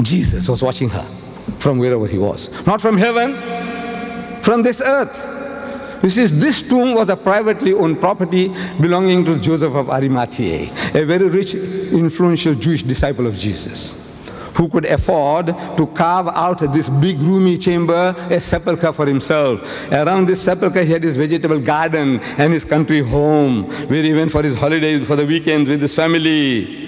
Jesus was watching her from wherever he was. Not from heaven, from this earth. You see, this tomb was a privately owned property belonging to Joseph of Arimathea, a very rich, influential Jewish disciple of Jesus, who could afford to carve out this big roomy chamber, a sepulchre for himself. Around this sepulchre he had his vegetable garden and his country home, where he went for his holidays, for the weekends with his family.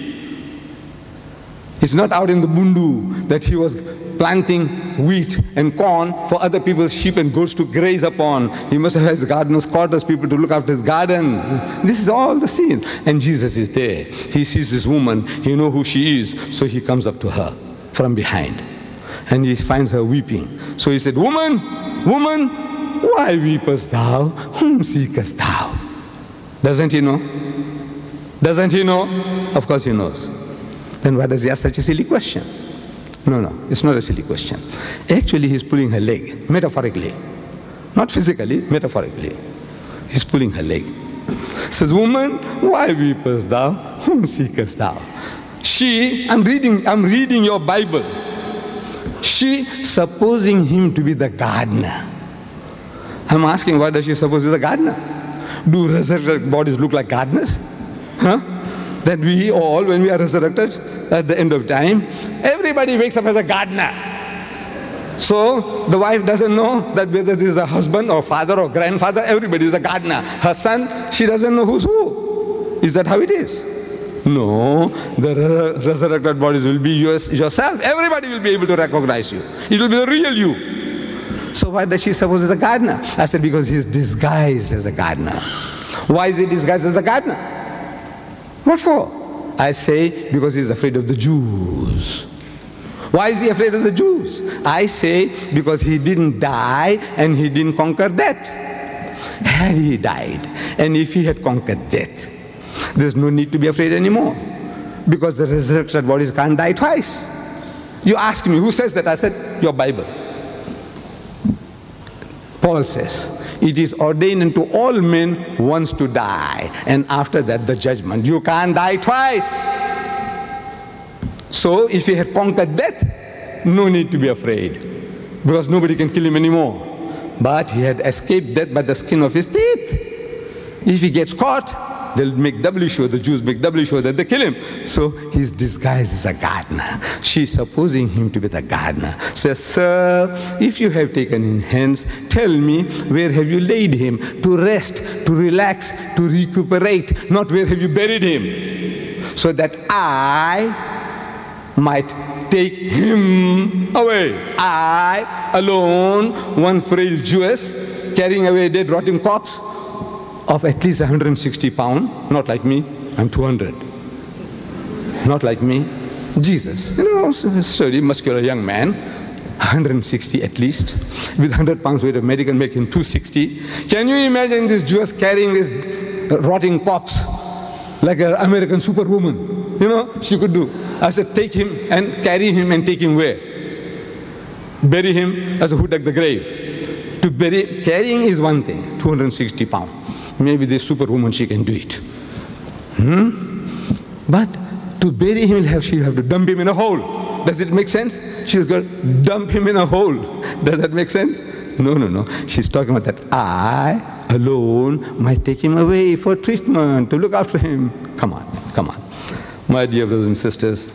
It's not out in the bundu that he was planting wheat and corn for other people's sheep and goats to graze upon. He must have his gardener's quarters, people to look after his garden. This is all the scene. And Jesus is there. He sees this woman. He knows who she is. So he comes up to her from behind. And he finds her weeping. So he said, "Woman, woman, why weepest thou? Whom seekest thou?" Doesn't he know? Doesn't he know? Of course he knows. Then why does he ask such a silly question? No, it's not a silly question. Actually, he's pulling her leg, metaphorically. Not physically, metaphorically. He's pulling her leg. Says, "Woman, why weepest thou? Whom seekest thou?" She, I'm reading your Bible. She, supposing him to be the gardener. I'm asking, why does she suppose he's a gardener? Do resurrected bodies look like gardeners? Huh? That we all, when we are resurrected at the end of time, everybody wakes up as a gardener. So the wife doesn't know that whether this is a husband or father or grandfather, everybody is a gardener. Her son, she doesn't know who's who. Is that how it is? No, the resurrected bodies will be yourself. Everybody will be able to recognize you. It will be the real you. So why does she suppose he's a gardener? I said, because he's disguised as a gardener. Why is he disguised as a gardener? What for? I say, because he's afraid of the Jews. Why is he afraid of the Jews? I say, because he didn't die and he didn't conquer death. Had he died, and if he had conquered death, there's no need to be afraid anymore. Because the resurrected bodies can't die twice. You ask me, who says that? I said, your Bible. Paul says, it is ordained unto all men once to die, and after that the judgment. You can't die twice. So if he had conquered death, no need to be afraid, because nobody can kill him anymore. But he had escaped death by the skin of his teeth. If he gets caught, they'll make doubly sure, the Jews make doubly sure that they kill him. So he's disguised as a gardener. She's supposing him to be the gardener. Says, "Sir, if you have taken him hence, tell me, where have you laid him? To rest, to relax, to recuperate, not where have you buried him? So that I might take him away. I alone, one frail Jewess, carrying away a dead rotting corpse of at least 160 pounds, not like me, I'm 200. Not like me. Jesus, sturdy, muscular young man, 160 at least, with 100 pounds weight of medical, make him 260. Can you imagine this Jewess carrying this rotting corpse like an American superwoman? She could do. I said, take him and carry him and take him where? Bury him as a who dug the grave. To bury, carrying is one thing, 260 pounds. Maybe this superwoman, she can do it. But to bury him, she'll have to dump him in a hole. Does it make sense? She's going to dump him in a hole. Does that make sense? No. She's talking about that I alone might take him away for treatment, to look after him. Come on. My dear brothers and sisters,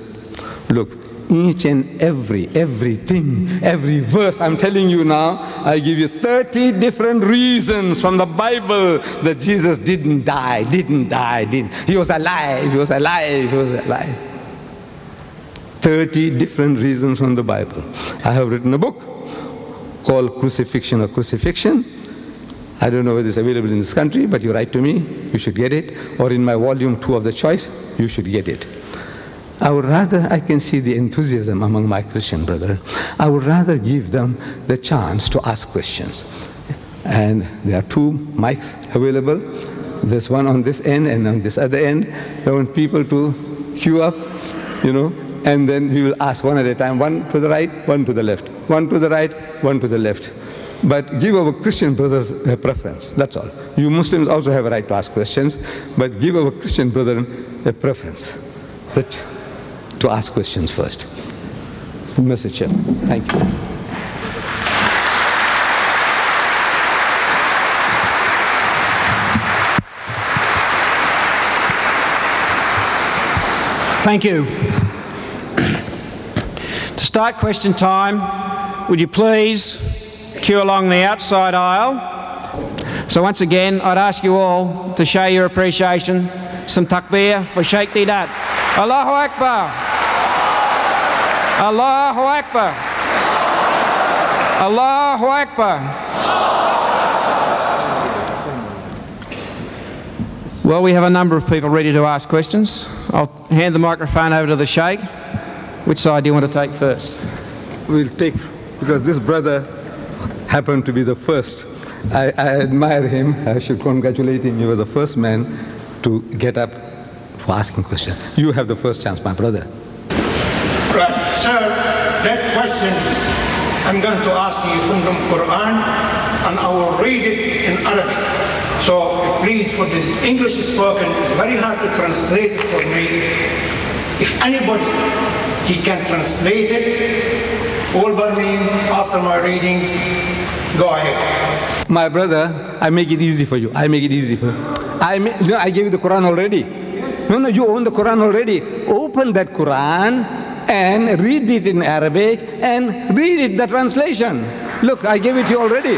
look, each and everything, every verse, I'm telling you now, I give you 30 different reasons from the Bible that Jesus didn't die. He was alive. 30 different reasons from the Bible. I have written a book called Crucifixion or Crucifixion. I don't know whether it's available in this country, but you write to me, you should get it. Or in my volume 2 of the choice, you should get it. I can see the enthusiasm among my Christian brethren. I would rather give them the chance to ask questions. And there are 2 mics available. There's one on this end and on this other end. I want people to queue up, and then we will ask one at a time, one to the right, one to the left, one to the right, one to the left. But give our Christian brothers a preference, that's all. You Muslims also have a right to ask questions, but give our Christian brethren a preference to ask questions first. message here. Thank you. Thank you. To start question time, would you please queue along the outside aisle? So once again, I'd ask you all to show your appreciation. Some takbir for Sheikh Deedat. Allahu Akbar. Allahu Akbar. Allahu Akbar. Well, we have a number of people ready to ask questions. I'll hand the microphone over to the Sheikh. Which side do you want to take first? We'll take, because this brother happened to be the first. I admire him. I should congratulate him. You were the first man to get up for asking questions. You have the first chance, my brother. Right, sir, that question I'm going to ask you from the Quran, and I will read it in Arabic. So please, for this English spoken, it's very hard to translate it for me. If anybody, he can translate it, all by me, after my reading, go ahead. My brother, I make it easy for you. I make it easy for you. I gave you the Quran already. No, you own the Quran already. Open that Quran and read it in Arabic and read it, the translation. Look, I gave it to you already.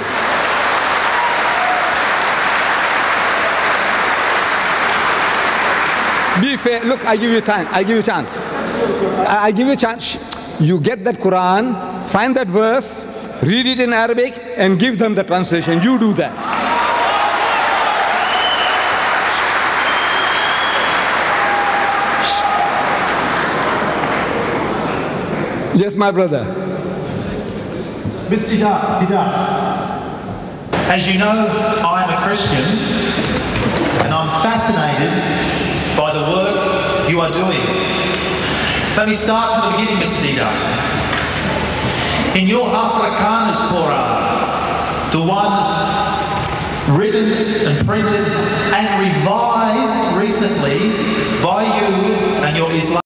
Be fair. Look, I give you time. I give you a chance. I give you a chance. You get that Quran, find that verse, read it in Arabic, and give them the translation. You do that. Yes, my brother. Mr. Deedat, as you know, I am a Christian, and I'm fascinated by the work you are doing. Let me start from the beginning, Mr. Deedat. In your Afrikaans Torah, the one written and printed and revised recently by you and your Islam